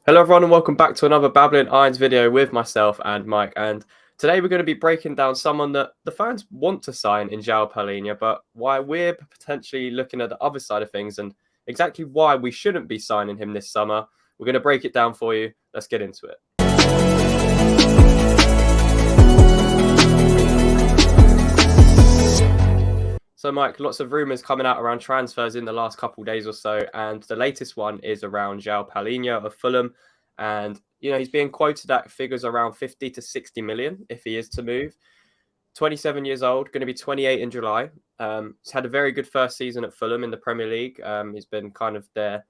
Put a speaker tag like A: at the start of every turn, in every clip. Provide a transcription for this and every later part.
A: Hello everyone and welcome back to another Babbling Irons video with myself and Mike. And today we're going to be breaking down someone that the fans want to sign in Joao Palhinha, but why we're potentially looking at the other side of things and exactly why we shouldn't be signing him this summer. We're going to break it down for you. Let's get into it. So, Mike, lots of rumours coming out around transfers in the last couple of days or so, and the latest one is around Joao Palhinha of Fulham, and he's being quoted at figures around 50 to 60 million if he is to move. 27 years old, going to be 28 in July. He's had a very good first season at Fulham in the Premier League. He's been kind of their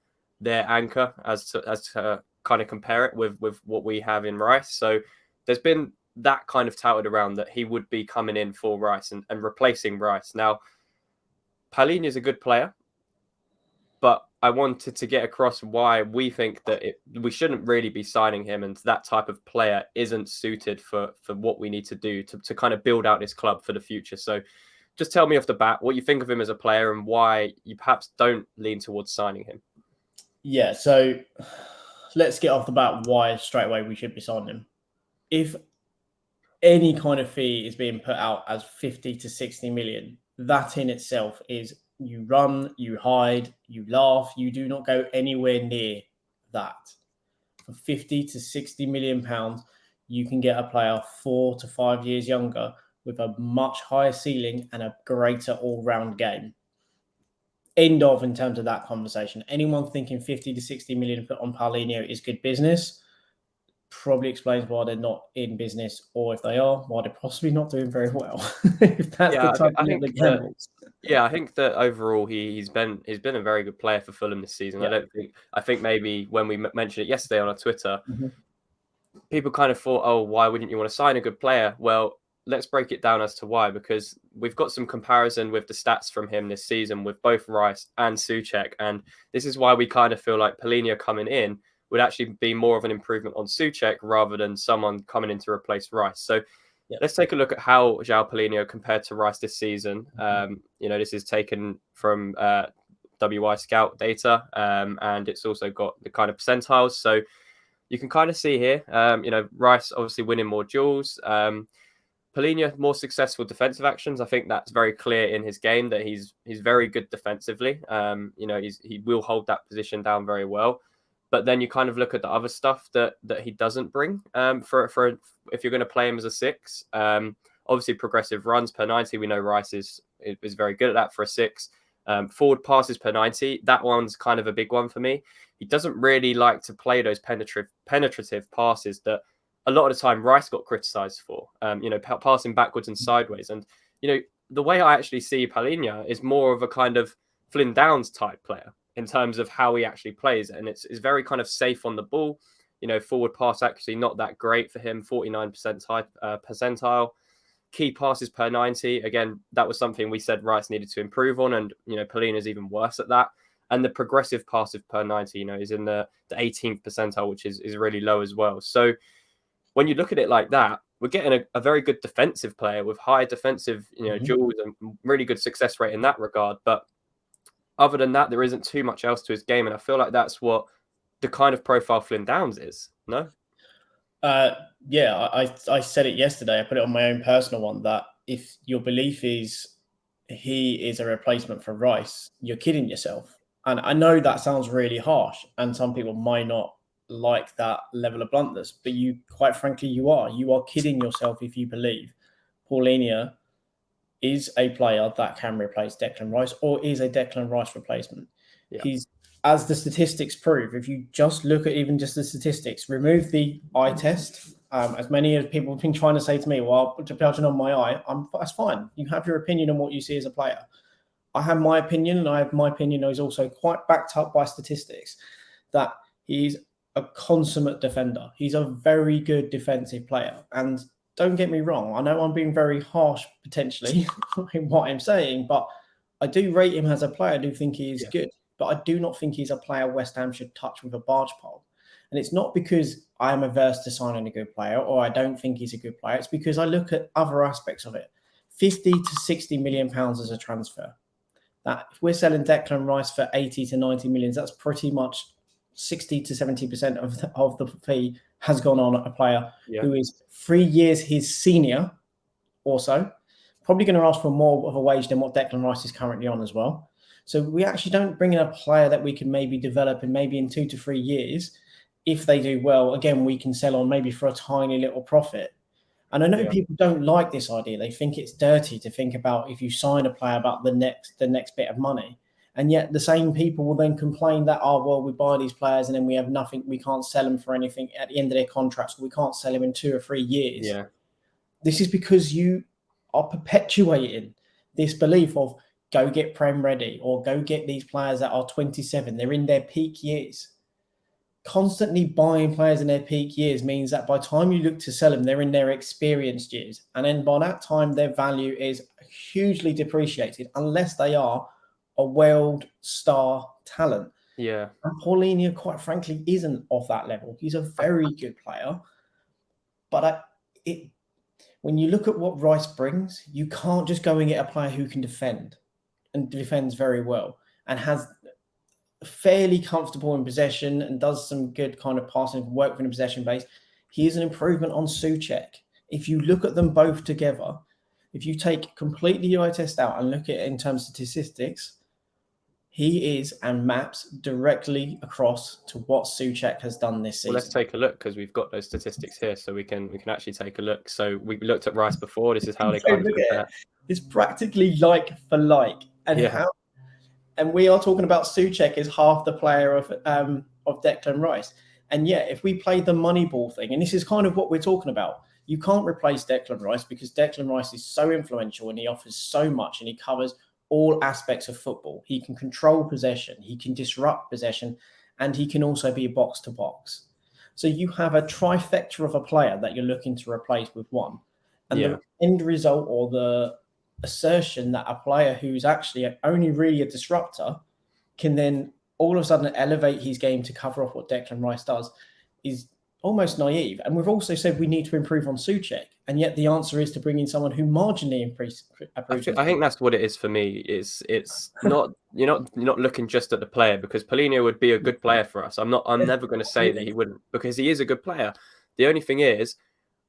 A: anchor as to kind of compare it with what we have in Rice. So there's been that kind of touted around that he would be coming in for Rice and replacing Rice. Now, Palhinha is a good player, but I wanted to get across why we think that we shouldn't really be signing him, and that type of player isn't suited for what we need to do to kind of build out this club for the future. So just tell me off the bat what you think of him as a player and why you perhaps don't lean towards signing him.
B: Yeah, so let's get off the bat why straight away we should be signing him. If any kind of fee is being put out as 50 to 60 million, that in itself is you run, you hide, you laugh, you do not go anywhere near that. For 50 to 60 million pounds, you can get a player 4 to 5 years younger with a much higher ceiling and a greater all-round game. End of in terms of that conversation. Anyone thinking 50 to 60 million put on Palhinha is good business probably explains why they're not in business, or if they are, why they're possibly not doing very well. If that's the type of the gambles.
A: Yeah, I think that overall he's been a very good player for Fulham this season. Yeah. I think maybe when we mentioned it yesterday on our Twitter, people kind of thought, oh, why wouldn't you want to sign a good player? Well, let's break it down as to why, because we've got some comparison with the stats from him this season with both Rice and Souček, and this is why we kind of feel like Palhinha coming in would actually be more of an improvement on Souček rather than someone coming in to replace Rice. So let's take a look at how Joao Palhinha compared to Rice this season. This is taken from WI Scout data, and it's also got the kind of percentiles. So you can kind of see here, Rice obviously winning more duels. Palhinha more successful defensive actions. I think that's very clear in his game that he's very good defensively. He will hold that position down very well. But then you kind of look at the other stuff that he doesn't bring for if you're going to play him as a 6. Obviously, progressive runs per 90. We know Rice is very good at that for a 6. Forward passes per 90. That one's kind of a big one for me. He doesn't really like to play those penetrative passes that a lot of the time Rice got criticised for. Passing backwards and sideways. And the way I actually see Palhinha is more of a kind of Flynn Downs type player in terms of how he actually plays it. And it's very kind of safe on the ball. Forward pass accuracy, not that great for him, 49% percentile. Key passes per 90. Again, that was something we said Rice needed to improve on. And, Palhinha is even worse at that. And the progressive passes per 90, is in the 18th percentile, which is really low as well. So when you look at it like that, we're getting a very good defensive player with high defensive, duels and really good success rate in that regard. But other than that, there isn't too much else to his game. And I feel like that's what the kind of profile Flynn Downs is, no?
B: Yeah, I said it yesterday. I put it on my own personal one that if your belief is he is a replacement for Rice, you're kidding yourself. And I know that sounds really harsh and some people might not like that level of bluntness, but you, quite frankly, you are kidding yourself if you believe Palhinha is a player that can replace Declan Rice or is a Declan Rice replacement. Yeah. He's, as the statistics prove, if you just look at even just the statistics, remove the eye test, as many as people have been trying to say to me, well, judging on my eye, that's fine. You have your opinion on what you see as a player. I have my opinion, and I have my opinion is also quite backed up by statistics that he's a consummate defender. He's a very good defensive player. And don't get me wrong, I know I'm being very harsh potentially in what I'm saying, but I do rate him as a player. I do think he is good, but I do not think he's a player West Ham should touch with a barge pole. And it's not because I am averse to signing a good player or I don't think he's a good player. It's because I look at other aspects of it. 50 to 60 million pounds as a transfer. That if we're selling Declan Rice for 80 to 90 million, that's pretty much 60 to 70% of the fee has gone on a player who is 3 years his senior or so, probably going to ask for more of a wage than what Declan Rice is currently on as well. So we actually don't bring in a player that we can maybe develop, and maybe in 2 to 3 years, if they do well, again, we can sell on maybe for a tiny little profit. And I know people don't like this idea. They think it's dirty to think about, if you sign a player, about the next bit of money. And yet the same people will then complain that, oh, well, we buy these players and then we have nothing. We can't sell them for anything at the end of their contracts. We can't sell them in 2 or 3 years.
A: Yeah.
B: This is because you are perpetuating this belief of go get Prem ready, or go get these players that are 27. They're in their peak years. Constantly buying players in their peak years means that by the time you look to sell them, they're in their experienced years. And then by that time, their value is hugely depreciated unless they are a world star talent.
A: Yeah.
B: And Palhinha, quite frankly, isn't of that level. He's a very good player. But when you look at what Rice brings, you can't just go and get a player who can defend and defends very well and has fairly comfortable in possession and does some good kind of passing work from the possession base. He is an improvement on Souček. If you look at them both together, if you take completely the eye test out and look at it in terms of statistics, he is and maps directly across to what Souček has done this season.
A: Well, let's take a look, because we've got those statistics here, so we can actually take a look. So we looked at Rice before. This is how they kind of compare.
B: It's practically like for like, and we are talking about Souček as half the player of Declan Rice. And yet, if we play the money ball thing, and this is kind of what we're talking about, you can't replace Declan Rice because Declan Rice is so influential and he offers so much and he covers all aspects of football. He can control possession, he can disrupt possession, and he can also be box to box. So you have a trifecta of a player that you're looking to replace with one. And the end result, or the assertion that a player who's actually only really a disruptor can then all of a sudden elevate his game to cover off what Declan Rice does, is almost naive. And we've also said we need to improve on Souček, and yet the answer is to bring in someone who marginally improves.
A: I think that's what it is for me. It's not you're not looking just at the player, because Palhinha would be a good player for us. I'm never going to say that he wouldn't, because he is a good player. The only thing is,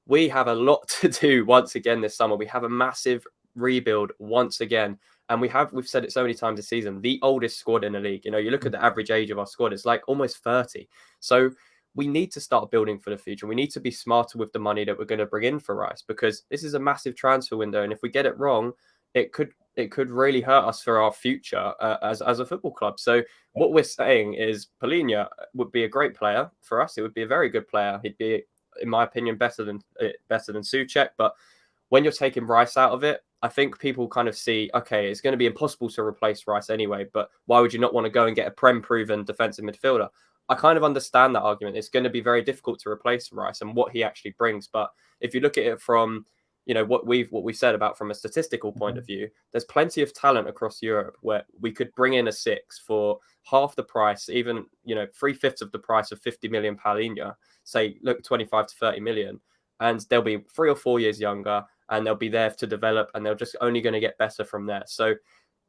A: we have a lot to do once again this summer. We have a massive rebuild once again, and we've said it so many times this season, the oldest squad in the league. You know, you look at the average age of our squad, it's like almost 30. So we need to start building for the future. We need to be smarter with the money that we're going to bring in for Rice, because this is a massive transfer window, and if we get it wrong, it could really hurt us for our future as a football club. So what we're saying is Palhinha would be a great player for us. It would be a very good player. He'd be, in my opinion, better than Souček. But when you're taking Rice out of it, I think people kind of see, okay, it's going to be impossible to replace Rice anyway, but why would you not want to go and get a Prem-proven defensive midfielder? I kind of understand that argument. It's going to be very difficult to replace Rice and what he actually brings. But if you look at it from, you know, what we've said about from a statistical point of view, there's plenty of talent across Europe where we could bring in a 6 for half the price, even, you know, 3/5 of the price of 50 million Palhinha, say, look, 25 to 30 million, and they'll be 3 or 4 years younger, and they'll be there to develop, and they're just only going to get better from there. So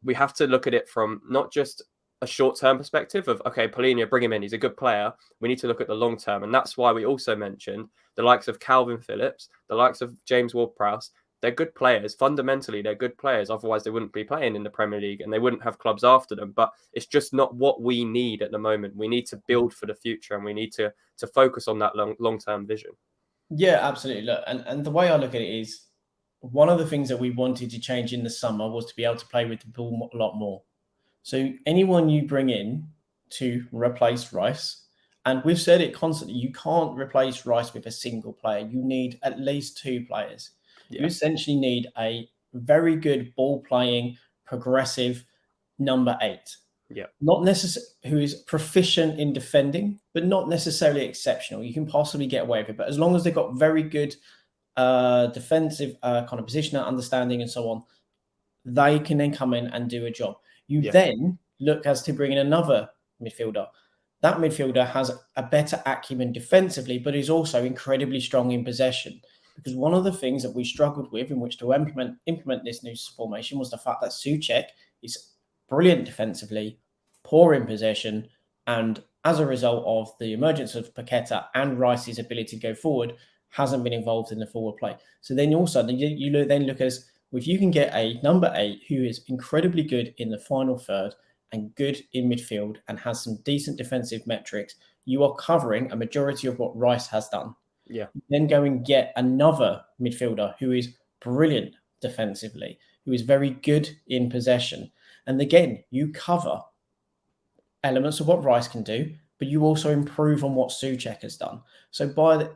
A: we have to look at it from not just a short-term perspective of, okay, Palhinha, bring him in, he's a good player. We need to look at the long term, and that's why we also mentioned the likes of Calvin Phillips, the likes of James Ward-Prowse. They're good players. Fundamentally, they're good players. Otherwise, they wouldn't be playing in the Premier League, and they wouldn't have clubs after them. But it's just not what we need at the moment. We need to build for the future, and we need to focus on that long-term vision.
B: Yeah, absolutely. Look, and the way I look at it is, one of the things that we wanted to change in the summer was to be able to play with the ball a lot more. So anyone you bring in to replace Rice, and we've said it constantly, you can't replace Rice with a single player. You need at least 2 players. Yeah. You essentially need a very good ball-playing, progressive number 8.
A: Yeah.
B: Not necessarily who is proficient in defending, but not necessarily exceptional. You can possibly get away with it, but as long as they've got very good defensive kind of positioner understanding and so on, they can then come in and do a job. You then look as to bring in another midfielder. That midfielder has a better acumen defensively, but is also incredibly strong in possession. Because one of the things that we struggled with in which to implement this new formation was the fact that Souček is brilliant defensively, poor in possession, and as a result of the emergence of Paqueta and Rice's ability to go forward, hasn't been involved in the forward play. So then also you then look as if you can get a number 8 who is incredibly good in the final third and good in midfield and has some decent defensive metrics, you are covering a majority of what Rice has done.
A: Yeah.
B: Then go and get another midfielder who is brilliant defensively, who is very good in possession. And again, you cover elements of what Rice can do, but you also improve on what Souček has done. So by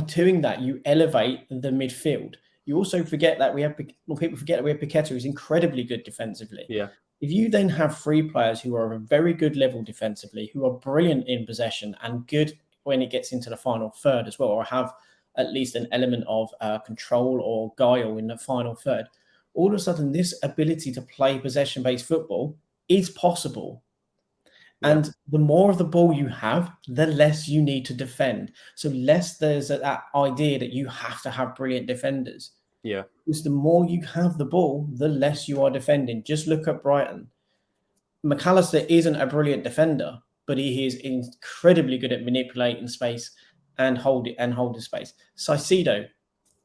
B: doing that, you elevate the midfield. You also forget that people forget that we have Paqueta, who's incredibly good defensively.
A: Yeah.
B: If you then have 3 players who are at a very good level defensively, who are brilliant in possession and good when it gets into the final third as well, or have at least an element of control or guile in the final third, all of a sudden this ability to play possession-based football is possible.
A: Yeah.
B: And the more of the ball you have, the less you need to defend. So less there's that idea that you have to have brilliant defenders.
A: Yeah.
B: Because the more you have the ball, the less you are defending. Just look at Brighton. McAllister isn't a brilliant defender, but he is incredibly good at manipulating space and holding space. Caicedo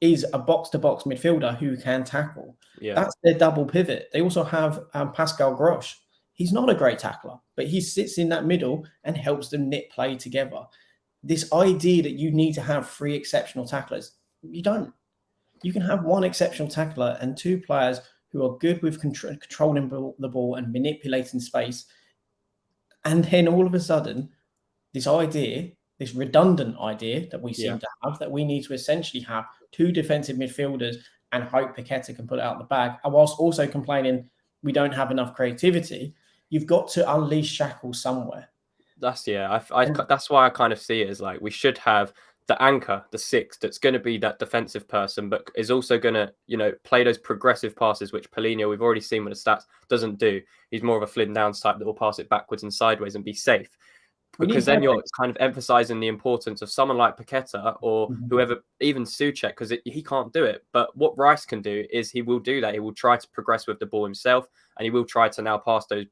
B: is a box-to-box midfielder who can tackle.
A: Yeah.
B: That's their double pivot. They also have Pascal Grosch. He's not a great tackler, but he sits in that middle and helps them knit play together. This idea that you need to have 3 exceptional tacklers, you don't. You can have 1 exceptional tackler and 2 players who are good with controlling the ball and manipulating space. And then all of a sudden, this redundant idea that we seem to have, that we need to essentially have 2 defensive midfielders and hope Paqueta can put it out the bag, whilst also complaining we don't have enough creativity. You've got to unleash shackles somewhere.
A: That's that's why I kind of see it as like we should have the anchor, the 6, that's going to be that defensive person, but is also going to, play those progressive passes, which Palhinha, we've already seen with the stats, doesn't do. He's more of a Flynn Downs type that will pass it backwards and sideways and be safe. Because then you're kind of emphasizing the importance of someone like Paqueta or whoever, even Souček, because he can't do it. But what Rice can do is he will do that. He will try to progress with the ball himself, and he will try to now pass those,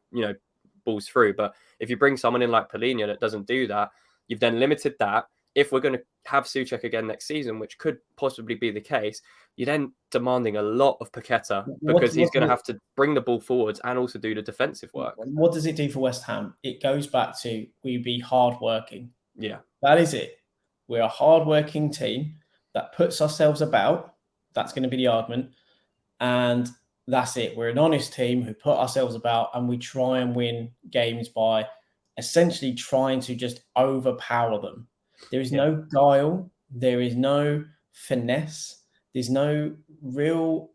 A: balls through. But if you bring someone in like Palhinha that doesn't do that, you've then limited that. If we're going to have Souček again next season, which could possibly be the case, you're then demanding a lot of Paqueta because he's going to have to bring the ball forwards and also do the defensive work.
B: What does it do for West Ham? It goes back to we be hardworking.
A: Yeah.
B: That is it. We're a hardworking team that puts ourselves about. That's going to be the argument. And that's it. We're an honest team who put ourselves about, and we try and win games by essentially trying to just overpower them. There is no guile. There is no finesse. There's no real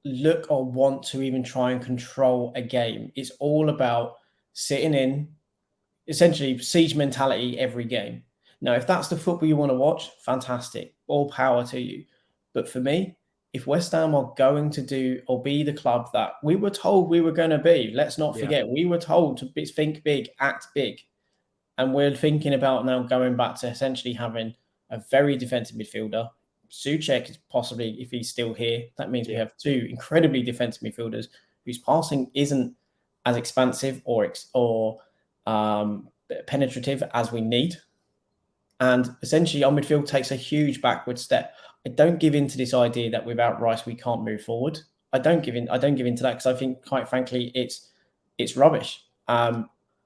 B: look or want to even try and control a game. It's all about sitting in, essentially siege mentality every game. Now, if that's the football you want to watch, fantastic. All power to you. But for me, if West Ham are going to do or be the club that we were told we were going to be, let's not forget, we were told to think big, act big. And we're thinking about now going back to essentially having a very defensive midfielder. Souček is possibly, if he's still here, that means we have 2 incredibly defensive midfielders whose passing isn't as expansive or penetrative as we need. And essentially, our midfield takes a huge backward step. I don't give in to this idea that without Rice we can't move forward. I don't give in to that because I think, quite frankly, it's rubbish.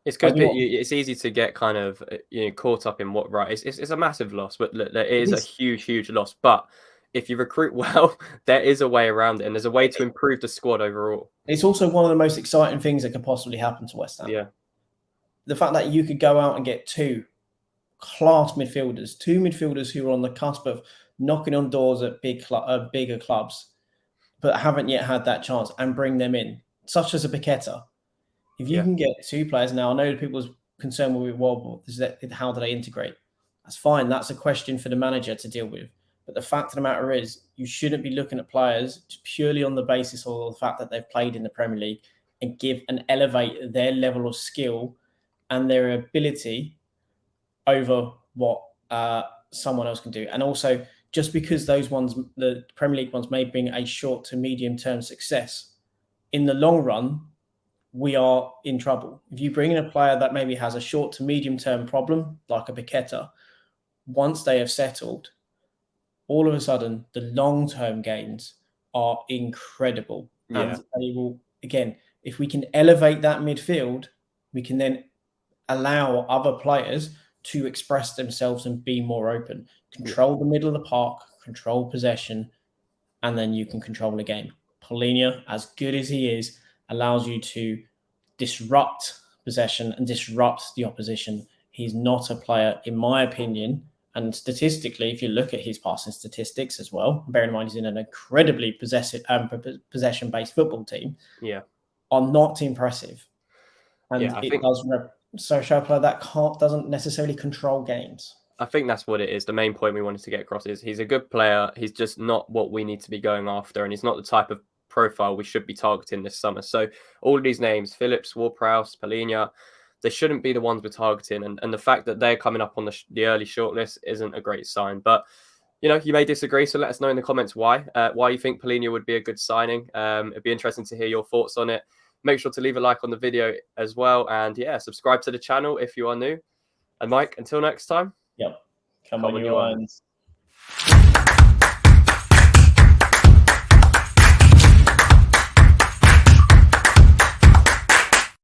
A: It's because it's easy to get kind of caught up in what it's a massive loss, but look, it is a huge loss. But if you recruit well, there is a way around it, and there's a way to improve the squad overall.
B: It's also one of the most exciting things that could possibly happen to West Ham.
A: Yeah,
B: the fact that you could go out and get 2 class midfielders, 2 midfielders who are on the cusp of knocking on doors at bigger clubs, but haven't yet had that chance, and bring them in, such as a Paqueta. If you can get 2 players now, I know people's concern will be, well, how do they integrate? That's fine. That's a question for the manager to deal with. But the fact of the matter is, you shouldn't be looking at players purely on the basis of the fact that they've played in the Premier League and elevate their level of skill and their ability over what someone else can do. And also, just because those ones, the Premier League ones, may bring a short to medium term success, in the long run, we are in trouble. If you bring in a player that maybe has a short to medium term problem, like a Paqueta, once they have settled, all of a sudden the long term gains are incredible.
A: Yeah.
B: And they will, again, if we can elevate that midfield, we can then allow other players to express themselves and be more open. Control the middle of the park, control possession, and then you can control the game. Palhinha, as good as he is, allows you to disrupt possession and disrupt the opposition. He's not a player, in my opinion, and statistically, if you look at his passing statistics as well, bear in mind he's in an incredibly possession-based football team, are not impressive. And
A: I
B: it
A: think
B: does so show a player that doesn't necessarily control games.
A: I think that's what it is. The main point we wanted to get across is he's a good player. He's just not what we need to be going after, and he's not the type of profile we should be targeting this summer. So all of these names, Phillips, Ward-Prowse, Palhinha, they shouldn't be the ones we're targeting. And the fact that they're coming up on the early shortlist isn't a great sign. But, you know, you may disagree, so let us know in the comments why you think Palhinha would be a good signing. It'd be interesting to hear your thoughts on it. Make sure to leave a like on the video as well. And, yeah, subscribe to the channel if you are new. And, Mike, until next time.
B: Yep. Come on, you irons.